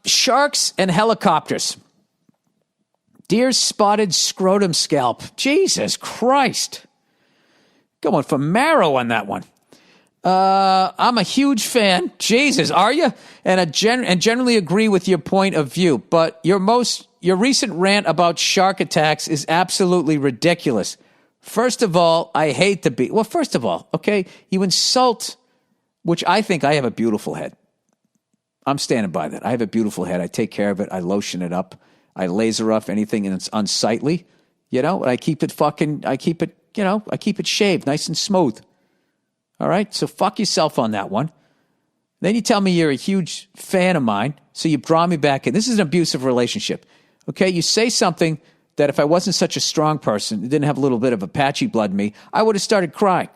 Sharks and helicopters. Deer spotted scrotum scalp. Jesus Christ. Going for marrow on that one. I'm a huge fan. Jesus, are you? And generally agree with your point of view. But your recent rant about shark attacks is absolutely ridiculous. First of all, I hate the beach. Well, first of all, okay, you insult, which I think I have a beautiful head. I'm standing by that. I have a beautiful head. I take care of it. I lotion it up. I laser off anything that's unsightly. I keep it shaved nice and smooth. All right? So fuck yourself on that one. Then you tell me you're a huge fan of mine, so you draw me back in. This is an abusive relationship. Okay? You say something that if I wasn't such a strong person, didn't have a little bit of Apache blood in me, I would have started crying.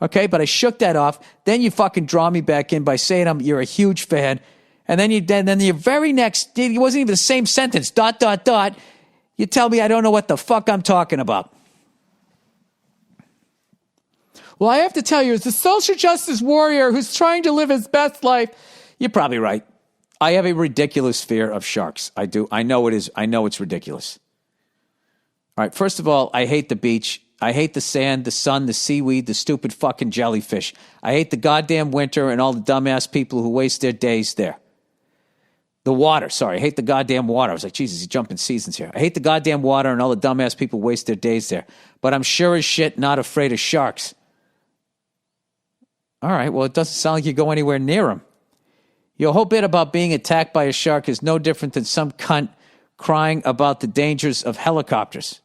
Okay? But I shook that off. Then you fucking draw me back in by saying you're a huge fan. And then your very next, it wasn't even the same sentence, ... You tell me I don't know what the fuck I'm talking about. Well, I have to tell you, as a social justice warrior who's trying to live his best life, you're probably right. I have a ridiculous fear of sharks. I do. I know it is. I know it's ridiculous. All right, first of all, I hate the beach. I hate the sand, the sun, the seaweed, the stupid fucking jellyfish. I hate the goddamn winter and all the dumbass people who waste their days there. The water, sorry. I hate the goddamn water. I was like, Jesus, he's jumping seasons here. I hate the goddamn water and all the dumbass people waste their days there. But I'm sure as shit not afraid of sharks. All right, well, it doesn't sound like you go anywhere near them. Your whole bit about being attacked by a shark is no different than some cunt crying about the dangers of helicopters.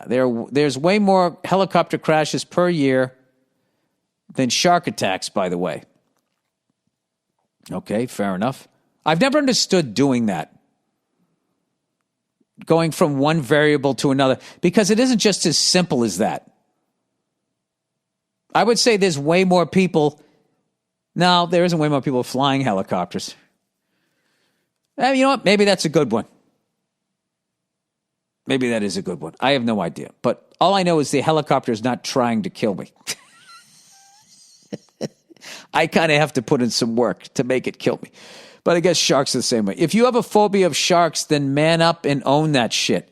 There's way more helicopter crashes per year than shark attacks, by the way. Okay, fair enough. I've never understood doing that. Going from one variable to another, because it isn't just as simple as that. I would say there's way more people. No, there isn't way more people flying helicopters. You know what? Maybe that's a good one. Maybe that is a good one. I have no idea. But all I know is the helicopter is not trying to kill me. I kind of have to put in some work to make it kill me. But I guess sharks are the same way. If you have a phobia of sharks, then man up and own that shit.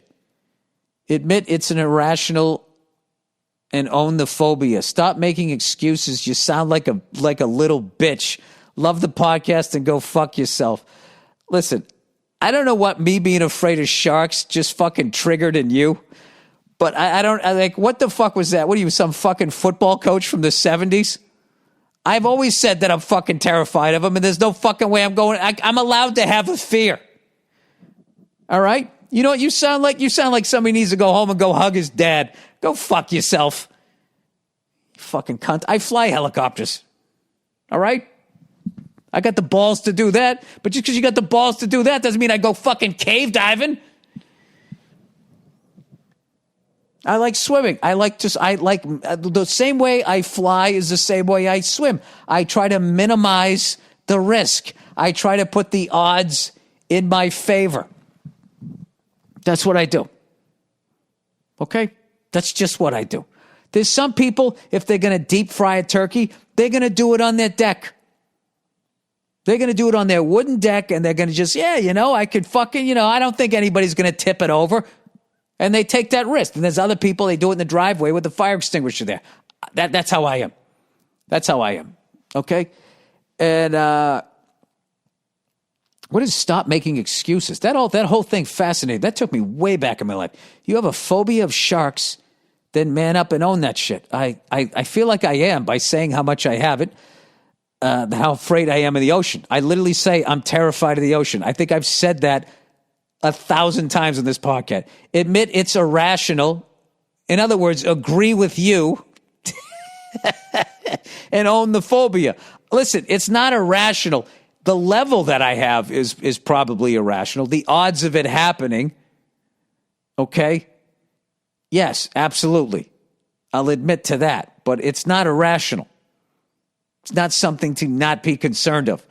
Admit it's an irrational and own the phobia. Stop making excuses. You sound like a little bitch. Love the podcast and go fuck yourself. Listen, I don't know what me being afraid of sharks just fucking triggered in you. But what the fuck was that? What are you, some fucking football coach from the 70s? I've always said that I'm fucking terrified of them, and there's no fucking way I'm going. I'm allowed to have a fear. All right? You know what you sound like? You sound like somebody needs to go home and go hug his dad. Go fuck yourself. You fucking cunt. I fly helicopters. All right? I got the balls to do that, but just because you got the balls to do that doesn't mean I go fucking cave diving. I like swimming. I like the same way I fly is the same way I swim. I try to minimize the risk. I try to put the odds in my favor. That's what I do. Okay? That's just what I do. There's some people, if they're going to deep fry a turkey, they're going to do it on their deck. They're going to do it on their wooden deck, and they're going to just, I could fucking, I don't think anybody's going to tip it over. And they take that risk. And there's other people, they do it in the driveway with the fire extinguisher there. That's how I am. That's how I am. Okay? And what is stop making excuses? That whole thing fascinated. That took me way back in my life. You have a phobia of sharks, then man up and own that shit. I feel like I am by saying how much I have it, how afraid I am of the ocean. I literally say I'm terrified of the ocean. I think I've said that 1,000 times in this podcast. Admit it's irrational. In other words, agree with you and own the phobia. Listen, it's not irrational. The level that I have is probably irrational. The odds of it happening, okay? Yes, absolutely. I'll admit to that. But it's not irrational. It's not something to not be concerned of.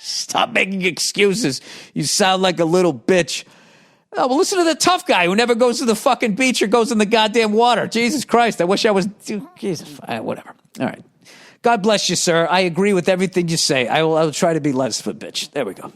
Stop making excuses. You sound like a little bitch. Oh, well, listen to the tough guy who never goes to the fucking beach or goes in the goddamn water. Jesus Christ, I wish I was... Jesus, whatever. All right. God bless you, sir. I agree with everything you say. I will try to be less of a bitch. There we go.